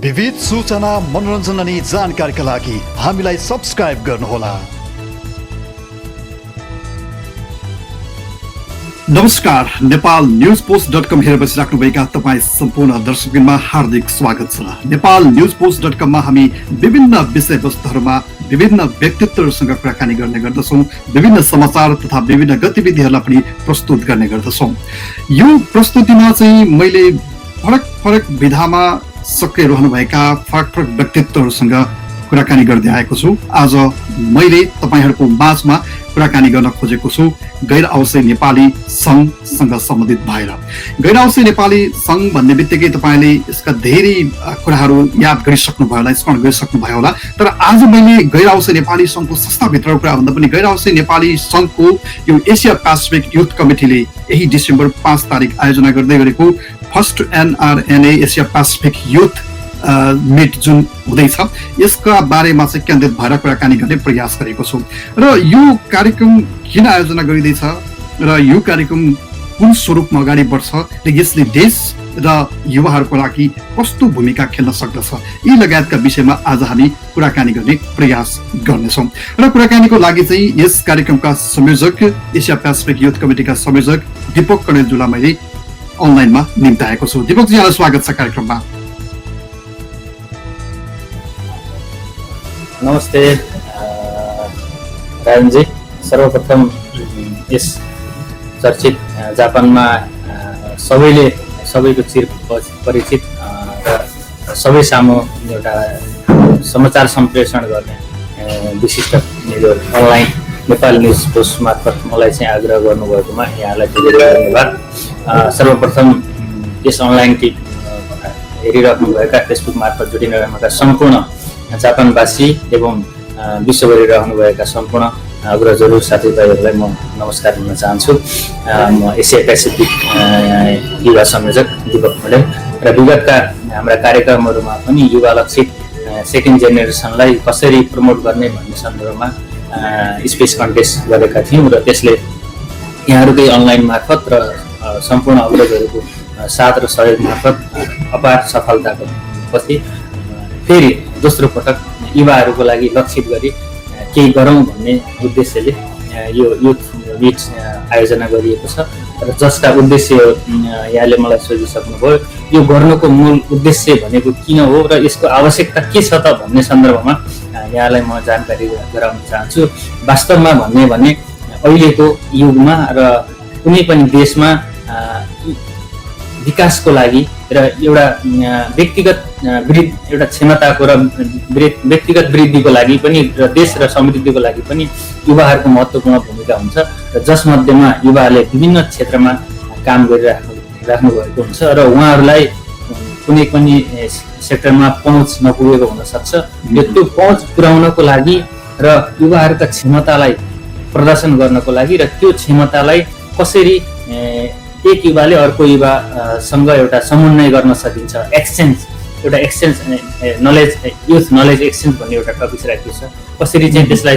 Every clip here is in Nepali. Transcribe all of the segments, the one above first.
विविध सूचना मनोरञ्जन अनि जानकारीका लागि हामीलाई सब्स्क्राइब गर्नुहोला। नमस्कार, नेपाल न्यूज पोस्ट.com हेरेर बसिराख्नुभएका तपाईँ सम्पूर्ण दर्शकबिनमा हार्दिक स्वागत छ। नेपाल न्यूज पोस्ट.com मा हामी विभिन्न विषयवस्तुहरूमा विभिन्न व्यक्तित्वहरूसँग कुराकानी गर्ने गर्दछौँ, विभिन्न समाचार तथा विभिन्न गतिविधिहरूलाई पनि प्रस्तुत गर्ने गर्दछौँ। यो प्रस्तुतिमा चाहिँ मैले फरक फरक विधामा सक्रिय रहनुभएका फरक फरक व्यक्तित्वहरूसँग कुराकानी गर्दै आएको छु। आज मैले तपाईहरूको माझमा कुराकानी गर्न खोजेको छु गैर आवासीय नेपाली सङ्घसँग सम्बन्धित भएर। गैर आवासीय नेपाली सङ्घ भन्ने बित्तिकै तपाईँले यसका धेरै कुराहरू याद गरिसक्नुभयो होला, स्मरण गरिसक्नुभयो होला। तर आज मैले गैर आवासीय नेपाली सङ्घको संस्थाभित्रको कुरा भन्दा पनि गैर आवासीय नेपाली सङ्घको यो एसिया पेसिफिक युथ कमिटीले यही डिसेम्बर 5 तारिक आयोजना गर्दै गरेको first NRNA Asia Pacific youth meet जुन हुँदैछ यसका बारेमा चाहिँ केन्द्रित भएर कुराकानी गर्ने प्रयास गरेको छु। र यो कार्यक्रम किन आयोजना गरिँदैछ र यो कार्यक्रम कुन स्वरूपमा अगाडि बढ्छ र यसले देश र युवाहरूको लागि कस्तो भूमिका खेल्न सक्दछ, यी लगायतका विषयमा आज हामी कुराकानी गर्ने प्रयास गर्नेछौँ। र कुराकानीको लागि चाहिँ यस कार्यक्रमका संयोजक एसिया पेसिफिक युथ कमिटीका संयोजक दीपक कणेलज्यूलाई मैले अनलाइनमा निम्ताएको छु। दीपकजी, यहाँलाई स्वागत छ कार्यक्रममा। नमस्ते राजनजी, सर्वप्रथम यस चर्चित जापानमा सबैको चिर परिचित र सबै सामु एउटा समाचार सम्प्रेषण गर्ने विशिष्ट मेरो अनलाइन नेपाल न्युज पोस्ट मार्फत मलाई चाहिँ आग्रह गर्नुभएकोमा यहाँलाई धेरै धन्यवाद। सर्वप्रथम यस अनलाइन टिप हेरिराख्नुभएका फेसबुक मार्फत जोडिनुभएका सम्पूर्ण जापानवासी एवं विश्वभरि रहनुभएका सम्पूर्ण अग्रजहरू साथीभाइहरूलाई म नमस्कार भन्न चाहन्छु। म एसिया पेसिफिक युवा संयोजक दीपक कणेल र विगतका हाम्रा कार्यक्रमहरूमा पनि युवा लक्षित सेकेन्ड जेनेरेसनलाई कसरी प्रमोट गर्ने भन्ने सन्दर्भमा स्पेस कन्टेस्ट गरेका थियौँ र त्यसले यहाँहरूकै अनलाइन मार्फत र सम्पूर्ण अग्रजहरूको साथ र सहयोग मार्फत अपार सफलताको पछि फेरि दोस्रो पटक युवाहरूको लागि लक्षित गरी केही गरौँ भन्ने उद्देश्यले यो युथ मिट आयोजना गरिएको छ र जसका उद्देश्य यहाँले मलाई सोधिसक्नुभयो यो गर्नुको मूल उद्देश्य भनेको किन हो र यसको आवश्यकता के छ त भन्ने सन्दर्भमा यहाँलाई म जानकारी गराउन चाहन्छु। वास्तवमा भन्ने भने अहिलेको युगमा र कुनै पनि देशमा विकासको लागि र एउटा व्यक्तिगत एउटा क्षमताको र व्यक्तिगत वृद्धिको लागि पनि र देश र समृद्धिको लागि पनि युवाहरूको महत्त्वपूर्ण भूमिका हुन्छ र जसमध्येमा युवाहरूले विभिन्न क्षेत्रमा काम गरिराख्नु भएको हुन्छ र उहाँहरूलाई कुनै पनि सेक्टरमा पहुँच नपुगेको हुनसक्छ। त्यो पहुँच पुर्याउनको लागि र युवाहरूका क्षमतालाई प्रदर्शन गर्नको लागि र त्यो क्षमतालाई कसरी एक युवाले अर्को युवासँग एउटा समन्वय गर्न सकिन्छ, एउटा exchange knowledge, youth knowledge exchange भन्ने एउटा टपिक राखेको छ, कसरी चाहिँ त्यसलाई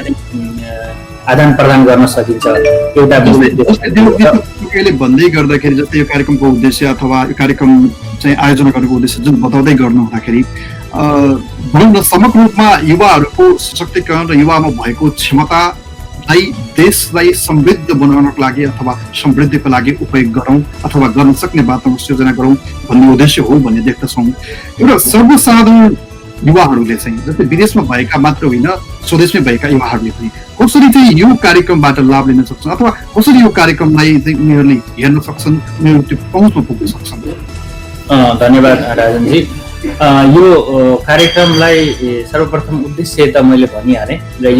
आदान प्रदान गर्न सकिन्छ एउटा भन्दै गर्दाखेरि जस्तै यो कार्यक्रमको उद्देश्य अथवा यो कार्यक्रम चाहिँ आयोजना गर्नुको उद्देश्य जुन बताउँदै गर्नु हुँदाखेरि भनौँ न समग्र रूपमा युवाहरूको सशक्तिकरण र युवामा भएको क्षमता देशलाई समृद्ध बनाउनको लागि अथवा समृद्धिको लागि उपयोग गरौँ अथवा गर्न सक्ने वातावरण सृजना गरौँ भन्ने उद्देश्य हो भन्ने देख्दछौँ। एउटा सर्वसाधारण युवाहरूले चाहिँ जस्तै विदेशमा भएका मात्र होइन, स्वदेशमै भएका युवाहरूले पनि कसरी चाहिँ यो कार्यक्रमबाट लाभ लिन सक्छन् अथवा कसरी यो कार्यक्रमलाई चाहिँ उनीहरूले हेर्न सक्छन्, उनीहरू त्यो पहुँचमा पुग्न सक्छन्। धन्यवाद राजनजी। यो कार्यक्रमलाई सर्वप्रथम उद्देश्य त मैले भनिहालेँ र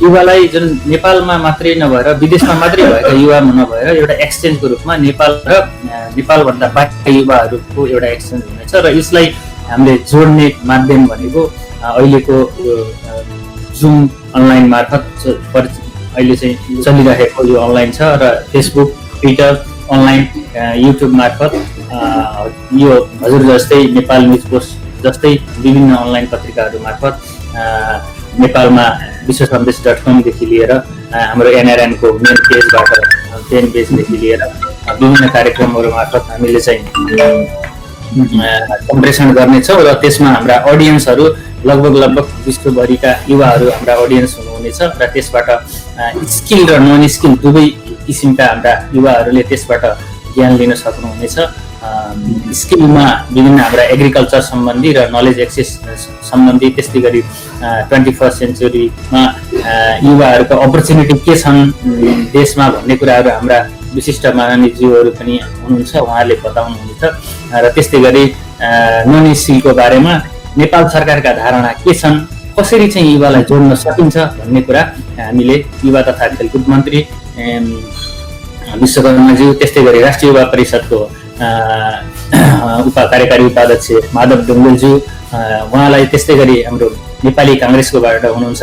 युवालाई जुन नेपालमा मात्रै नभएर विदेशमा मात्रै भएका युवा नभएर एउटा एक्सचेन्जको रूपमा नेपाल र नेपालभन्दा बाहिर युवाहरूको एउटा एक्सचेन्ज हुनेछ र यसलाई हामीले जोड्ने माध्यम भनेको अहिलेको जुम अनलाइन मार्फत अहिले चाहिँ चलिरहेको यो अनलाइन छ र फेसबुक, ट्विटर, अनलाइन युट्युब मार्फत यो हजुर जस्तै नेपाल न्युज पोस्ट जस्तै विभिन्न अनलाइन पत्रिकाहरू मार्फत नेपालमा विश्वसन्देश.com देखि लिएर हाम्रो NRN को मेन पेजदेखि लिएर विभिन्न कार्यक्रमहरू मार्फत हामीले चाहिँ सम्प्रेषण गर्नेछौँ र त्यसमा हाम्रा अडियन्सहरू लगभग विश्वभरिका युवाहरू हाम्रा अडियन्स हुनुहुनेछ र त्यसबाट स्किल र नन स्किल दुवै किसिमका हाम्रा युवाहरूले त्यसबाट ज्ञान लिन सक्नुहुनेछ। स्किलमा विभिन्न हाम्रा एग्रिकल्चर सम्बन्धी र नलेज एक्सेस सम्बन्धी, त्यस्तै गरी 21st सेन्चुरीमा युवाहरूको अपर्च्युनिटी के छन् देशमा भन्ने कुराहरू हाम्रा विशिष्ट महानुभावहरू पनि हुनुहुन्छ, उहाँहरूले बताउनुहुन्छ। र त्यस्तै गरी नन स्किलको बारेमा नेपाल सरकारका धारणा के छन्, कसरी चाहिँ युवालाई जोड्न सकिन्छ भन्ने कुरा हामीले युवा तथा खेलकुद मन्त्री विश्वकर्माज्यू, त्यस्तै गरी राष्ट्रिय युवा परिषदको कार्यकारी उपाध्यक्ष माधव ढुङ्गेलज्यू, उहाँलाई, त्यस्तै गरी हाम्रो नेपाली काङ्ग्रेसकोबाट हुनुहुन्छ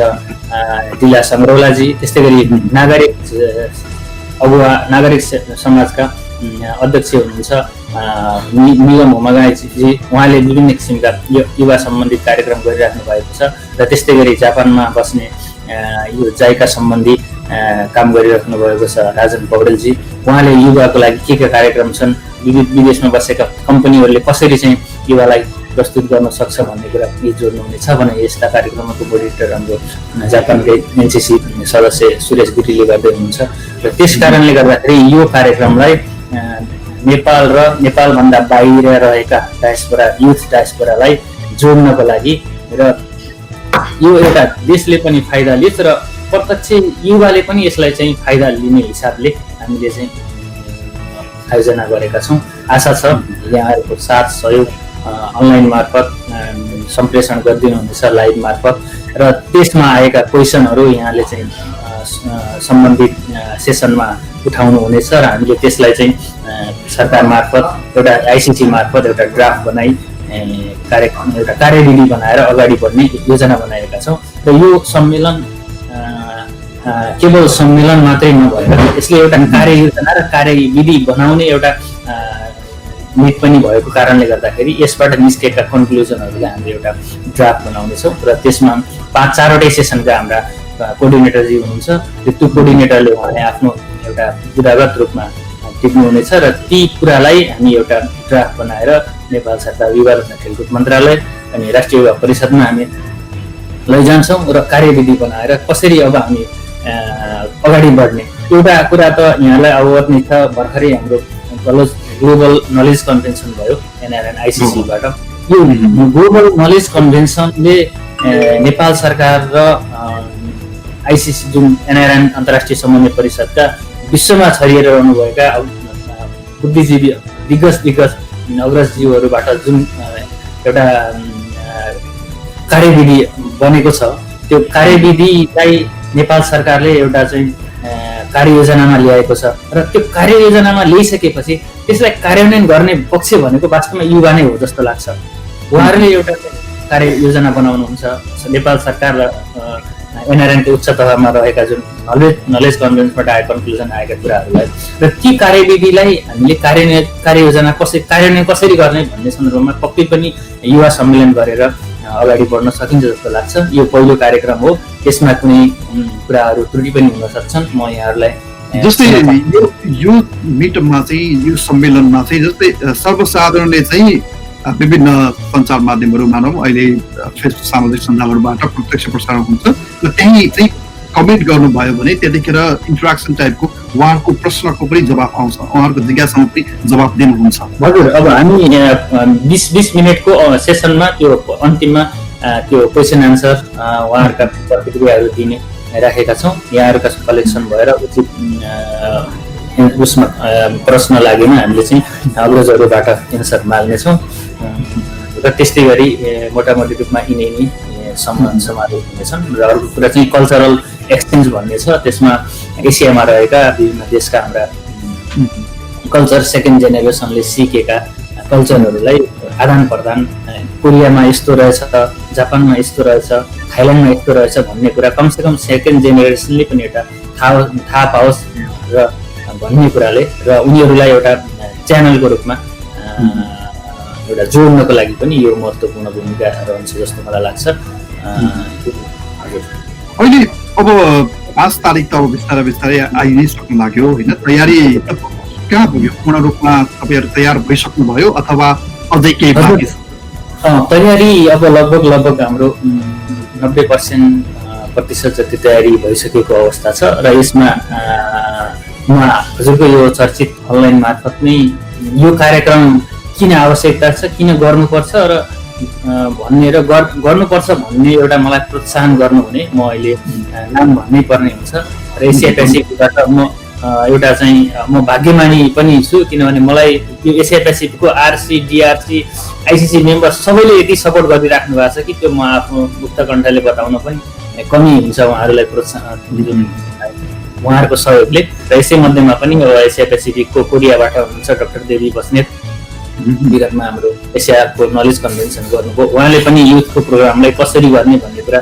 दिला सङ्ग्रौलाजी, त्यस्तै गरी नागरिक समाजका अध्यक्ष हुनुहुन्छ निगम होमागाईजी, उहाँले विभिन्न किसिमका युवा सम्बन्धित कार्यक्रम गरिराख्नु भएको छ। र त्यस्तै गरी जापानमा बस्ने यो जाइका सम्बन्धी काम गरिराख्नु भएको छ राजन पौडेलजी, उहाँले युवाको लागि के कार्यक्रम छन्, विदेशमा बसेका कम्पनीहरूले कसरी चाहिँ युवालाई प्रस्तुत गर्न सक्छ भन्ने कुरा पनि जोड्नुहुनेछ भने यस्ता कार्यक्रमको मोडिरेटर हाम्रो जापानकै एनसिसी सदस्य सुरेश गुटीले गर्दै हुनुहुन्छ। र त्यस कारणले गर्दाखेरि यो कार्यक्रमलाई नेपाल र नेपालभन्दा बाहिर रहेका डायस्पोरा, युथ डायस्पोरालाई जोड्नको लागि र यो एउटा देशले पनि फाइदा लियोस् र प्रत्यक्ष युवाले पनि यसलाई चाहिँ फाइदा लिने हिसाबले हामीले चाहिँ आयोजना गरेका छौँ। आशा छ यहाँहरूको साथ सहयोग अनलाइन मार्फत सम्प्रेषण गरिदिनुहुनेछ लाइभ मार्फत, र त्यसमा आएका क्वेसनहरू यहाँले चाहिँ सम्बन्धित सेसनमा उठाउनुहुनेछ र हामीले त्यसलाई चाहिँ सरकार मार्फत एउटा आइसिसी मार्फत एउटा ड्राफ्ट बनाई एउटा कार्यविधि बनाएर अगाडि बढ्ने योजना बनाएका छौँ। र यो सम्मेलन केवल सम्मेलन मात्रै नभएर यसले एउटा कार्ययोजना र कार्यविधि बनाउने एउटा मिट पनि भएको कारणले गर्दाखेरि यसबाट निस्केका कन्क्लुजनहरूलाई हामीले एउटा ड्राफ्ट बनाउनेछौँ र त्यसमा 5-4वटै सेसनका हाम्रा कोअर्डिनेटरजी हुनुहुन्छ। त्यो कोअर्डिनेटरले उहाँले आफ्नो एउटा विधागत रूपमा टिप्नुहुनेछ र ती कुरालाई हामी एउटा ड्राफ्ट बनाएर नेपाल सरकार युवा तथा खेलकुद मन्त्रालय अनि राष्ट्रिय युवा परिषदमा हामी लैजान्छौँ र कार्यविधि बनाएर कसरी अब हामी अगाडि बढ्ने। एउटा कुरा त यहाँलाई अवगत नै छ, भर्खरै हाम्रो ग्लोबल नलेज कन्भेन्सन भयो एनआरएन आइसिसीबाट। यो ग्लोबल नलेज कन्भेन्सनले नेपाल सरकार र आइसिसी जुन एनआरएन अन्तर्राष्ट्रिय समन्वय परिषदका विश्वमा छरिएर रहनुभएका बुद्धिजीवी दिग्गज अग्रजजीवहरूबाट जुन एउटा कार्यविधि बनेको छ, त्यो कार्यविधिलाई नेपाल सरकारले एउटा चाहिँ कार्ययोजनामा ल्याएको छ र त्यो कार्ययोजनामा ल्याइसकेपछि त्यसलाई कार्यान्वयन गर्ने पक्ष भनेको वास्तवमा युवा नै हो जस्तो लाग्छ। उहाँहरूले एउटा कार्ययोजना बनाउनुहुन्छ नेपाल सरकार र एनआरएनको उच्च तहमा रहेका जुन नलेज कन्भेन्सबाट आएको कन्क्लुजन आएका कुराहरूलाई र ती कार्यविधिलाई हामीले कार्ययोजना कार्यान्वयन कसरी गर्ने भन्ने सन्दर्भमा पक्कै पनि युवा सम्मेलन गरेर अगाडि बढ्न सकिन्छ जस्तो लाग्छ। यो पहिलो कार्यक्रम हो, यसमा कुनै कुराहरू त्रुटि पनि हुन सक्छन्। म यहाँहरूलाई जस्तै यो मिटमा चाहिँ यो सम्मेलनमा चाहिँ जस्तै सर्वसाधारणले चाहिँ विभिन्न सञ्चार माध्यमहरू मानौँ अहिले फेसबुक सामाजिक सञ्जालहरूबाट प्रत्यक्ष प्रसारण हुन्छ र त्यही चाहिँ कमेन्ट गर्नुभयो भने त्यतिखेर इन्टरेक्सन टाइपको उहाँहरूको प्रश्नको पनि जवाफ आउँछ, उहाँहरूको जिज्ञासामा पनि जवाफ दिनुहुन्छ। हजुर, अब हामी 20 मिनटको सेसनमा त्यो अन्तिममा त्यो क्वेसन एन्सर उहाँहरूका प्रतिक्रियाहरू दिने राखेका छौँ। यहाँहरूका कलेक्सन भएर उचित उसमा प्रश्न लागेमा हामीले चाहिँ अग्रजहरूबाट एन्सर माग्नेछौँ र त्यस्तै गरी मोटामोटी रूपमा यिनै समारोह हुनेछन्। र अर्को कुरा चाहिँ कल्चरल एक्सचेन्ज भन्ने छ, त्यसमा एसियामा रहेका विभिन्न देशका हाम्रा कल्चर सेकेन्ड जेनेरेसनले सिकेका कल्चरहरूलाई आदान प्रदान, कोरियामा यस्तो रहेछ, जापानमा यस्तो रहेछ, थाइल्यान्डमा यस्तो रहेछ भन्ने कुरा कमसेकम सेकेन्ड जेनेरेसनले पनि एउटा थाहा पाओस् र भन्ने कुराले र उनीहरूलाई एउटा च्यानलको रूपमा एउटा जोड्नको लागि पनि यो महत्त्वपूर्ण भूमिका रहन्छ जस्तो मलाई लाग्छ। अहिले अब 5 तारिक त अब बिस्तारै आइ नै सक्नु लाग्यो होइन, तयारी कहाँ पुग्यो? पूर्ण रूपमा तपाईँहरू तयार भइसक्नुभयो अथवा अझै केही बाँकी छ? तयारी अब लगभग हाम्रो 90% जति तयारी भइसकेको अवस्था छ र यसमा हजुरको यो चर्चित अनलाइन मार्फत नै यो कार्यक्रम किन आवश्यकता छ, किन गर्नुपर्छ र भन्ने र गर्नुपर्छ भन्ने एउटा मलाई प्रोत्साहन गर्नुहुने म अहिले नाम भन्नै पर्ने हुन्छ र एसिया पेसिफिकबाट म एउटा चाहिँ म भाग्यमानी पनि छु, किनभने मलाई यो एसिया पेसिफिकको आरसी, डिआरसी, आइसिसी मेम्बर सबैले यति सपोर्ट गरिराख्नु भएको छ कि त्यो म आफ्नो मुक्त कण्ठले बताउन पनि कमी हुन्छ उहाँहरूलाई प्रोत्साहन उहाँहरूको सहयोगले। र यसै मध्येमा पनि अब एसिया पेसिफिकको कोरियाबाट हुनुहुन्छ डाक्टर देवी बस्नेत, विगतमा हाम्रो एसियाको नलेज कन्भेन्सन गर्नुभयो, उहाँले पनि युथको प्रोग्रामलाई कसरी गर्ने भन्ने कुरा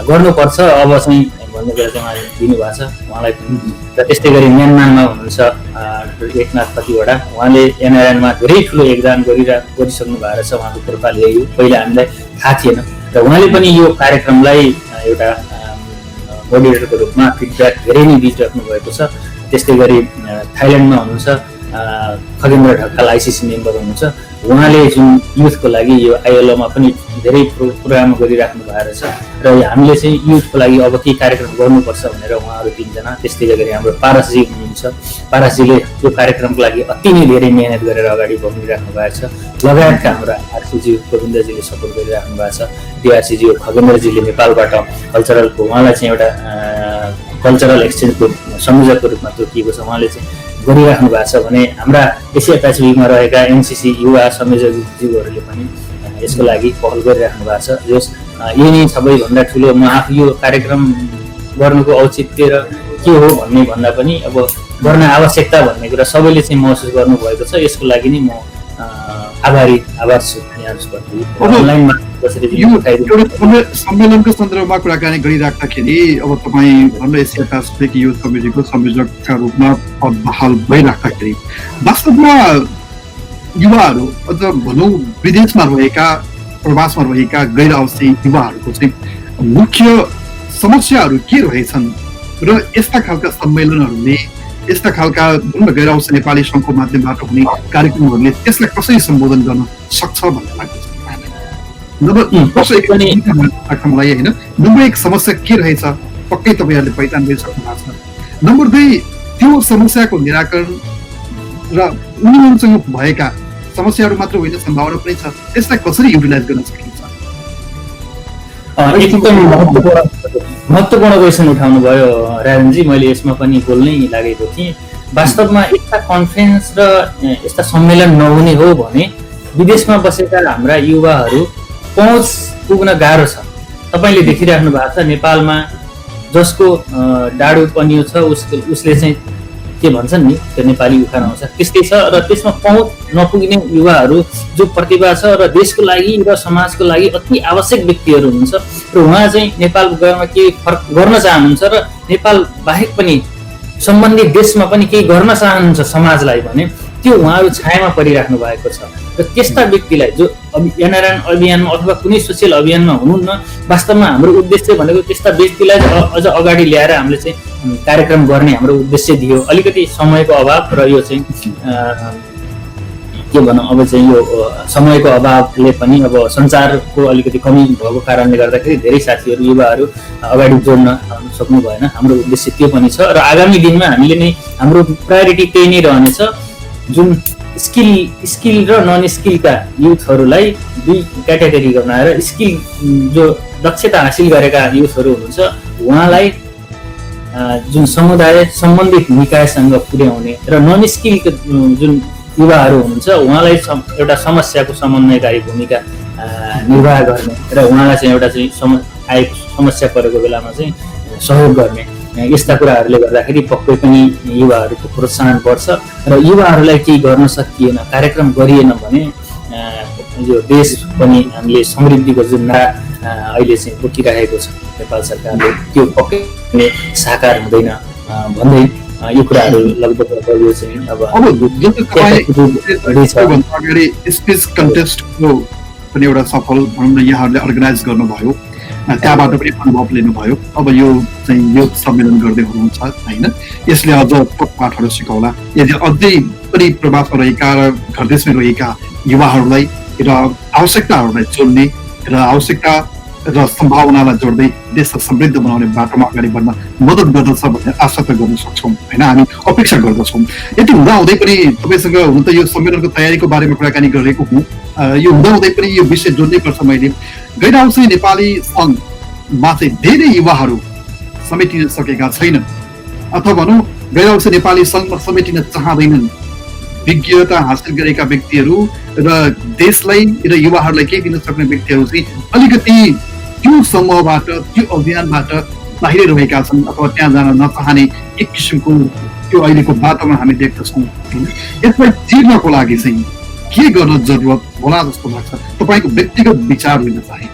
गर्नुपर्छ अब चाहिँ भन्ने कुरा चाहिँ उहाँले दिनुभएको छ उहाँलाई पनि। र त्यस्तै गरी म्यानमारमा हुनुहुन्छ डाक्टर एकनाथ कतिवटा, उहाँले एनआरएनमा धेरै ठुलो योगदान गरिसक्नु भएको छ, उहाँको प्रोफाइल यही पहिला हामीलाई थाहा थिएन र उहाँले पनि यो कार्यक्रमलाई एउटा मोडिरेटरको रूपमा फिडब्याक धेरै नै दिइराख्नु भएको छ। त्यस्तै गरी थाइल्यान्डमा हुनुहुन्छ खगेन्द्र ढकाल, आइसिसी मेम्बर हुनुहुन्छ, उहाँले जुन युथको लागि यो आइएलओमा पनि धेरै प्रोग्राम गरिराख्नु भएको छ र हामीले चाहिँ युथको लागि अब के कार्यक्रम गर्नुपर्छ भनेर उहाँहरू तीनजना। त्यस्तै गरी हाम्रो पारसजी हुनुहुन्छ, पारसजीले यो कार्यक्रमको लागि अति नै धेरै मेहनत गरेर अगाडि बढिराख्नु भएको छ, लगायतका हाम्रो आरसीजी गोविन्दजीले सपोर्ट गरिराख्नु भएको छ, डिआरसीजी खगेन्द्रजीले नेपालबाट कल्चरलको उहाँलाई चाहिँ एउटा कल्चरल एक्सचेन्जको संयोजकको रूपमा तोकिएको छ, उहाँले चाहिँ गरिराख्नु भएको छ भने हाम्रा एसिया पेसिफिकमा रहेका एनसिसी युवा संयोजकज्यूहरूले पनि यसको लागि पहल गरिराख्नु भएको छ। जस यही नै सबैभन्दा ठुलो म आफू यो कार्यक्रम गर्नुको औचित्य र के हो भन्ने भन्दा पनि अब गर्न आवश्यकता भन्ने कुरा सबैले चाहिँ महसुस गर्नुभएको छ, यसको लागि नै म आभार छु यहाँहरुप्रति। अनलाइनमा कसरी सम्मेलनको सन्दर्भमा कुराकानी गरिराख्दाखेरि अब तपाईँ हाम्रो एसिया पेसिफिक युथ कमिटीको संयोजकका रूपमा पद बहाल भइराख्दाखेरि वास्तवमा युवाहरू अझ भनौँ विदेशमा रहेका, प्रवासमा रहेका गैर आवासीय युवाहरूको चाहिँ मुख्य समस्याहरू के रहेछन् र यस्ता खालका सम्मेलनहरूले, यस्ता खालका गैर आवासीय नेपाली सङ्घको माध्यमबाट हुने कार्यक्रमहरूले त्यसलाई कसरी सम्बोधन गर्न सक्छ भन्ने लाग्छ मलाई होइन। नम्बर एक समस्या के रहेछ पक्कै तपाईँहरूले पहिचान गरिसक्नु भएको छ। नम्बर दुई त्यो समस्याको निराकरण र उनीहरूसँग भएका समस्याहरू मात्र होइन सम्भावना पनि छ, त्यसलाई कसरी युटिलाइज गर्न सकिन्छ? एकदम महत्त्वपूर्ण क्वेसन उठाउनु भयो राजनजी, मैले यसमा पनि बोल्नै लागेको थिएँ। वास्तवमा यस्ता कन्फरेन्स र यस्ता सम्मेलन नहुने हो भने विदेशमा बसेका हाम्रा युवाहरू पहुँच पुग्न गाह्रो छ। तपाईँले देखिराख्नु भएको छ नेपालमा जसको डाडु पनियो छ उसले चाहिँ के भन्छन् नि त्यो नेपाली उखान आउँछ त्यस्तै छ र त्यसमा पहुँच नपुग्ने युवाहरू जो प्रतिभा छ र देशको लागि र समाजको लागि अति आवश्यक व्यक्तिहरू हुनुहुन्छ र उहाँ चाहिँ नेपाल गएर केही फरक गर्न चाहनुहुन्छ र नेपाल बाहेक पनि सम्बन्धित देशमा पनि केही गर्न चाहनुहुन्छ समाजलाई भने त्यो उहाँहरू छायामा परिराख्नु भएको छ र त्यस्ता व्यक्तिलाई जो एनआरएन अभियानमा अथवा कुनै सोसियल अभियानमा हुनुहुन्न, वास्तवमा हाम्रो उद्देश्य भनेको त्यस्ता व्यक्तिलाई अझ अगाडि ल्याएर हामीले चाहिँ कार्यक्रम गर्ने हाम्रो उद्देश्य थियो। अलिकति समयको अभाव र यो चाहिँ के भनौँ अब चाहिँ यो समयको अभावले पनि अब सञ्चारको अलिकति कमी भएको कारणले गर्दाखेरि धेरै साथीहरू युवाहरू अगाडि जोड्न सक्नु भएन। हाम्रो उद्देश्य त्यो पनि छ र आगामी दिनमा हामीले नै हाम्रो प्रायोरिटी त्यही नै रहनेछ, जुन स्किल र नन स्किलका युथहरूलाई दुई क्याटेगोरी बनाएर स्किल जो दक्षता हासिल गरेका युथहरू हुनुहुन्छ उहाँलाई जुन समुदाय सम्बन्धित निकायसँग पुर्याउने र नन स्किलको जुन युवाहरू हुनुहुन्छ उहाँलाई एउटा समस्याको समन्वयकारी भूमिका निर्वाह गर्ने र उहाँलाई चाहिँ एउटा चाहिँ आएको समस्या परेको बेलामा चाहिँ सहयोग गर्ने, यस्ता कुराहरूले गर्दाखेरि पक्कै पनि युवाहरूको प्रोत्साहन बढ्छ र युवाहरूलाई केही गर्न सकिएन, कार्यक्रम गरिएन भने यो देश पनि हामीले समृद्धिको जुन नारा अहिले चाहिँ बोकिरहेको छ नेपाल सरकारले त्यो पक्कै पनि साकार हुँदैन भन्दै यो कुराहरू लगभग यो चाहिँ अब अगाडि स्पिच कन्टेस्टको पनि एउटा सफल भनौँ न यहाँहरूले अर्गनाइज गर्नुभयो, त्यहाँबाट पनि अनुभव लिनुभयो। अब यो चाहिँ यो सम्मेलन गर्दै हुनुहुन्छ होइन, यसले अझ पाठहरू सिकाउला। यदि अझै पनि प्रवासमा रहेका र घरदेशमा रहेका युवाहरूलाई र आवश्यकताहरूलाई जोड्ने र आवश्यकता र सम्भावनालाई जोड्दै देशलाई समृद्ध बनाउने बाटोमा अगाडि बढ्न मद्दत गर्दछ भन्ने आशा त गर्न सक्छौँ होइन, हामी अपेक्षा गर्दछौँ। यति हुँदाहुँदै पनि तपाईँसँग हुन त यो सम्मेलनको तयारीको बारेमा कुराकानी गरिरहेको हुँ, यो हुँदाहुँदै पनि यो विषय जोड्नै पर्छ। मैले गैर आवासीय नेपाली सङ्घमा चाहिँ धेरै युवाहरू समेटिन सकेका छैनन्, अथवा भनौँ गैर आवासीय नेपाली सङ्घमा समेटिन चाहँदैनन्। विज्ञता हासिल गरेका व्यक्तिहरू र देशलाई र युवाहरूलाई केही दिन सक्ने व्यक्तिहरू चाहिँ अलिकति त्यो समूहबाट त्यो अभियानबाट बाहिर रहेका छन्, अथवा त्यहाँ जान नचाहने एक किसिमको त्यो अहिलेको बाटोमा हामी देख्दछौँ। यसलाई चिर्नको लागि चाहिँ के गर्न जरुरत होला जस्तो लाग्छ, तपाईँको व्यक्तिगत विचार लिन चाहे?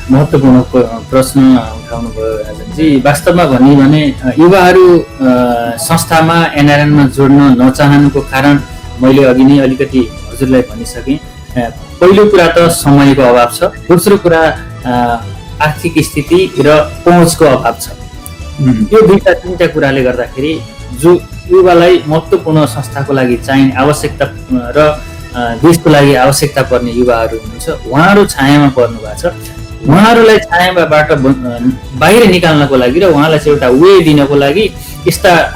महत्त्वपूर्ण प्रश्न उठाउनुभयो राजनजी। वास्तवमा भनियो भने युवाहरू संस्थामा एनआरएनमा जोड्न नचाहनुको कारण मैले अघि नै अलिकति हजुरलाई भनिसकेँ। पहिलो कुरा त समयको अभाव छ, दोस्रो कुरा आर्थिक स्थिति र पहुँचको अभाव छ। यो दुईटा तिनवटा कुराले गर्दाखेरि जो युवालाई महत्त्वपूर्ण संस्थाको लागि चाहिने आवश्यकता र देशको लागि आवश्यकता पर्ने युवाहरू हुनुहुन्छ, उहाँहरू छायामा पर्नु भएको छ। उहाँहरूलाई छायाबाट बाहिर निकाल्नको लागि र उहाँलाई चाहिँ एउटा वे दिनको लागि यस्ता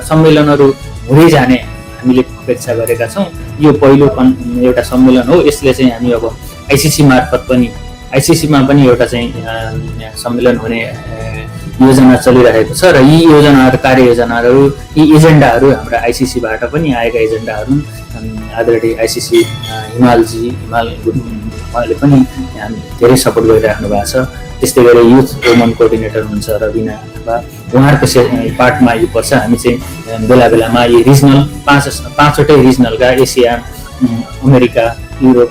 सम्मेलनहरू हुँदै जाने हामीले अपेक्षा गरेका छौँ। यो पहिलो एउटा सम्मेलन हो। यसले चाहिँ हामी अब आइसिसी मार्फत पनि आइसिसीमा पनि एउटा चाहिँ सम्मेलन हुने योजना चलिरहेको छ र यी योजनाहरू कार्ययोजनाहरू यी एजेन्डाहरू हाम्रा आइसिसीबाट पनि आएका एजेन्डाहरू आदरणीय आइसिसी हिमाल उहाँले पनि धेरै सपोर्ट गरिराख्नु भएको छ। त्यस्तै गरी युथ वुमन कोअर्डिनेटर हुनुहुन्छ रविना, अथवा उहाँहरूको पार्टमा यो पर्छ। हामी चाहिँ बेला बेलामा यी रिजनल पाँचवटै रिजनलका एसिया, अमेरिका, युरोप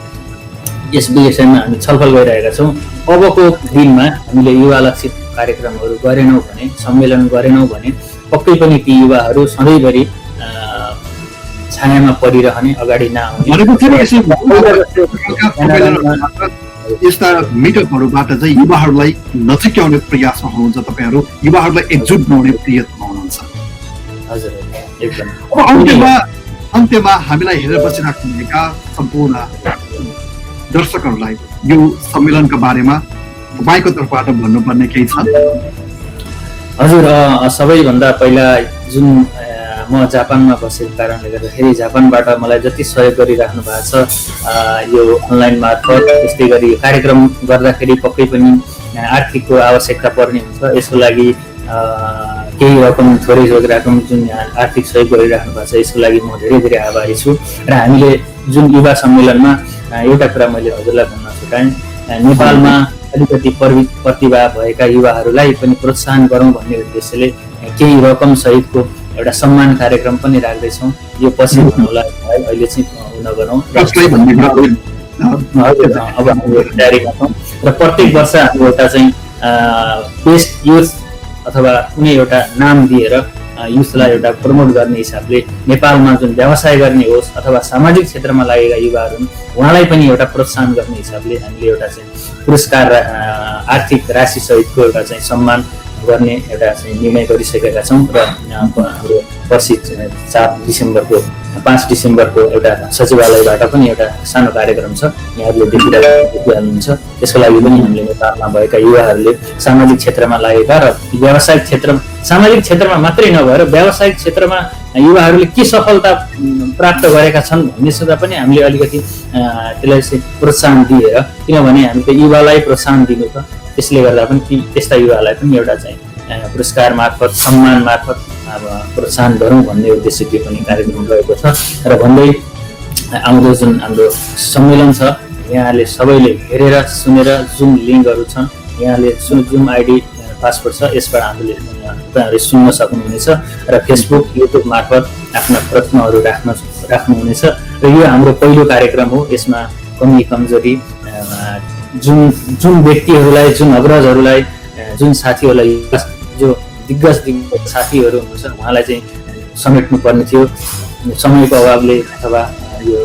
यस विषयमा हामी छलफल गरिरहेका छौँ। अबको दिनमा हामीले युवा लक्षित कार्यक्रमहरू गरेनौँ भने, सम्मेलन गरेनौँ भने पक्कै पनि ती युवाहरू सधैँभरि छायामा परिरहने, अगाडि नआउने। यस्ता मिटअपहरूबाट चाहिँ युवाहरूलाई नजिक्याउने प्रयासमा हुनुहुन्छ तपाईँहरू, युवाहरूलाई एकजुट बनाउने प्रयत्नमा हुनुहुन्छ। हजुर, एकदम। अब अन्त्यमा हामीलाई हेरेर बसिराख्नुभएका सम्पूर्ण दर्शकहरूलाई यो सम्मेलनका बारेमा तपाईँको तर्फबाट भन्नुपर्ने केही छ? हजुर, सबैभन्दा पहिला जुन म जापानमा बसेको कारणले गर्दाखेरि जापानबाट मलाई जति सहयोग गरिराख्नु भएको छ यो अनलाइन मार्फत, त्यस्तै गरी कार्यक्रम गर्दाखेरि पक्कै पनि आर्थिकको आवश्यकता पर्ने हुन्छ। यसको लागि केही रकम, थोरै रकम जुन आर्थिक सहयोग गरिराख्नु भएको छ, यसको लागि म धेरै धेरै आभारी छु। र हामीले जुन युवा सम्मेलनमा एउटा कुरा मैले हजुरलाई भन्न छुटाएँ, नेपालमा अलिकति प्रतिभा भएका युवाहरूलाई पनि प्रोत्साहन गरौँ भन्ने उद्देश्यले केही रकम सहितको एउटा सम्मान कार्यक्रम पनि राख्दैछौँ। यो पछि होला, अहिले चाहिँ नगरौँ। अब हामी तयारी गर्छौँ र प्रत्येक वर्ष हामी एउटा चाहिँ बेस्ट युथ अथवा कुनै एउटा नाम दिएर युथलाई एउटा प्रमोट गर्ने हिसाबले नेपालमा जुन व्यवसाय गर्ने होस् अथवा सामाजिक क्षेत्रमा लागेका युवाहरू उहाँलाई पनि एउटा प्रोत्साहन गर्ने हिसाबले हामीले एउटा चाहिँ पुरस्कार आर्थिक राशि सहितको एउटा चाहिँ सम्मान गर्ने एउटा चाहिँ निर्णय गरिसकेका छौँ। र हाम्रो पर्सि 5 डिसेम्बरको एउटा सचिवालयबाट पनि एउटा सानो कार्यक्रम छ, यहाँहरूले देखिहाल्नुहुन्छ। त्यसको लागि पनि हामीले नेपालमा भएका युवाहरूले सामाजिक क्षेत्रमा लागेका र व्यावसायिक सामाजिक क्षेत्रमा मात्रै नभएर व्यावसायिक क्षेत्रमा युवाहरूले के सफलता प्राप्त गरेका छन् भन्नेसित पनि हामीले अलिकति त्यसलाई चाहिँ प्रोत्साहन दिएर, किनभने हामी त युवालाई प्रोत्साहन दिनु त, त्यसले गर्दा पनि त्यस्ता युवालाई पनि एउटा चाहिँ पुरस्कार मार्फत, सम्मान मार्फत अब प्रोत्साहन गरौँ भन्ने उद्देश्यले पनि कार्यक्रम रहेको छ। र भन्दै आउँदो जुन हाम्रो सम्मेलन छ, यहाँले सबैले हेरेर सुनेर जुन लिङ्कहरू छन्, यहाँले जुम आइडी पासपोर्ट छ, यसबाट तपाईँहरूले सुन्न सक्नुहुनेछ र फेसबुक, युट्युब मार्फत आफ्ना प्रश्नहरू राख्नुहुनेछ। र यो हाम्रो पहिलो कार्यक्रम हो। यसमा कमी कमजोरी जुन व्यक्तिहरूलाई, जुन अग्रजहरूलाई, जुन साथीहरूलाई, जो दिग्गज साथीहरू हुनुहुन्छ उहाँलाई चाहिँ समेट्नु पर्ने थियो। समयको अभावले अथवा यो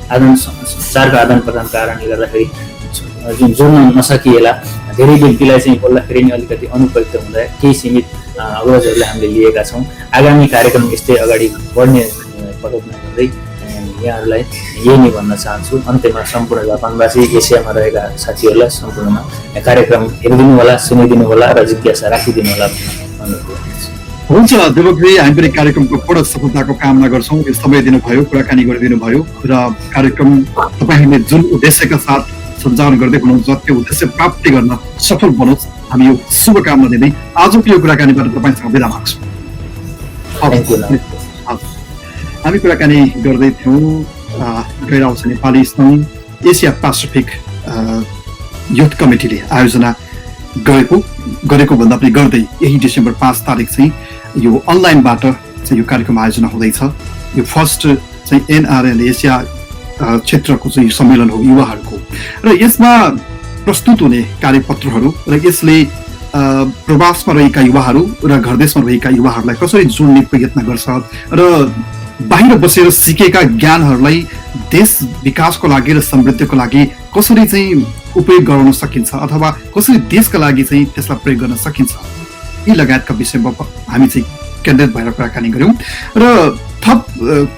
संचारको आदान प्रदान कारणले गर्दाखेरि जुन जोड्न नसकिएला, धेरै व्यक्तिलाई चाहिँ बोल्दाखेरि नि अलिकति अनुपयुक्त हुँदा केही सीमित अग्रजहरूलाई हामीले लिएका छौँ। आगामी कार्यक्रम यस्तै अगाडि बढ्ने प्रयत्न गर्दै यहाँहरूलाई यही नै भन्न चाहन्छु। अन्त्यमा सम्पूर्ण जापानवासी एसियामा रहेका साथीहरूलाई सम्पूर्णमा कार्यक्रम हेरिदिनु होला, सुनिदिनु होला र जिज्ञासा राखिदिनु होला भन्ने चाहन्छु। हुन्छ देवकजी, हामी पनि कार्यक्रमको पूर्ण सफलताको कामना गर्छौँ। यो समय दिनुभयो, कुराकानी गरिदिनु भयो र कार्यक्रम तपाईँहरूले जुन उद्देश्यका साथ सञ्चालन गर्दै हुनुहुन्छ त्यो उद्देश्य प्राप्ति गर्न सफल बनोस्, हामी यो शुभकामना दिँदै आजको यो कुराकानीबाट तपाईँसँग बिदा माग्छौँ। हामी कुराकानी गर्दै थियौँ गैर आउँछ नेपाली सङ्घ एसिया पेसिफिक युथ कमिटीले आयोजना गरेको भन्दा पनि गर्दै यही डिसेम्बर 5 तारिक चाहिँ यो अनलाइनबाट चाहिँ यो कार्यक्रम आयोजना हुँदैछ। यो फर्स्ट चाहिँ एनआरएल एसिया क्षेत्रको चाहिँ सम्मेलन हो युवाहरूको, र यसमा प्रस्तुत हुने कार्यपत्रहरू र यसले प्रवासमा रहेका युवाहरू र घरदेशमा रहेका युवाहरूलाई कसरी जोड्ने प्रयत्न गर्छ र बाहिर बसेर सिकेका ज्ञानहरूलाई देश विकासको लागि र समृद्धिको लागि कसरी चाहिँ उपयोग गर्न सकिन्छ अथवा कसरी देशका लागि चाहिँ त्यसलाई प्रयोग गर्न सकिन्छ, यी लगायतका विषयमा हामी चाहिँ केन्द्रित भएर कुराकानी गऱ्यौँ। र थप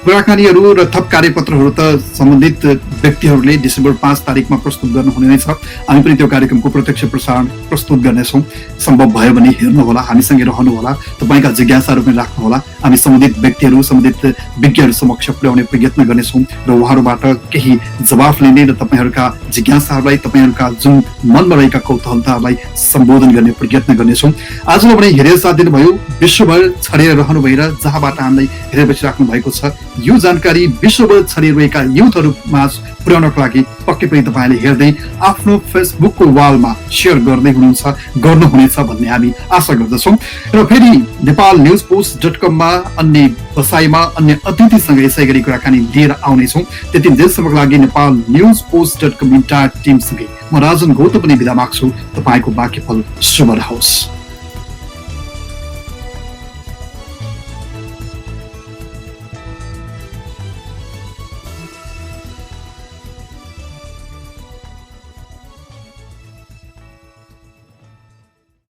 कुराकानीहरू र थप कार्यपत्रहरू त सम्बन्धित व्यक्तिहरूले डिसेम्बर 5 तारिकमा प्रस्तुत गर्नुहुने नै छ। हामी पनि त्यो कार्यक्रमको प्रत्यक्ष प्रसारण प्रस्तुत गर्नेछौँ। सम्भव भयो भने हेर्नुहोला, हामीसँगै रहनुहोला, तपाईँका जिज्ञासाहरू पनि राख्नुहोला। हामी सम्बन्धित व्यक्तिहरू, सम्बन्धित विज्ञहरू समक्ष पुर्याउने प्रयत्न गर्नेछौँ र उहाँहरूबाट केही जवाफ लिने र तपाईँहरूका जिज्ञासाहरूलाई, तपाईँहरूका जुन मनमा रहेका कौतूहलताहरूलाई सम्बोधन गर्ने प्रयत्न गर्नेछौँ। आजलाई पनि हेरेर साथ दिनुभयो, विश्वभर छरिएर रहनु भएर जहाँबाट हामीलाई हेरेर बसिराख्नु भएको छ। यो जानकारी विश्वभर छरिरहेका युथहरू माझ पुर्याउनको लागि पक्कै पनि तपाईँले हेर्दै आफ्नो फेसबुकको वालमा सेयर गर्नुहुनेछ भन्ने हामी आशा गर्दछौँ। र फेरि nepalnewspost.com-मा अन्य बसाइमा अन्य अतिथिसँग यसै गरी कुराकानी लिएर आउनेछौँ। त्यति जेलसम्मको लागि nepalnewspost.com इन्टायर टिमसँगै म राजन गौतम पनि बिदा माग्छु। तपाईँको बाँकी पल शुभ रहोस्।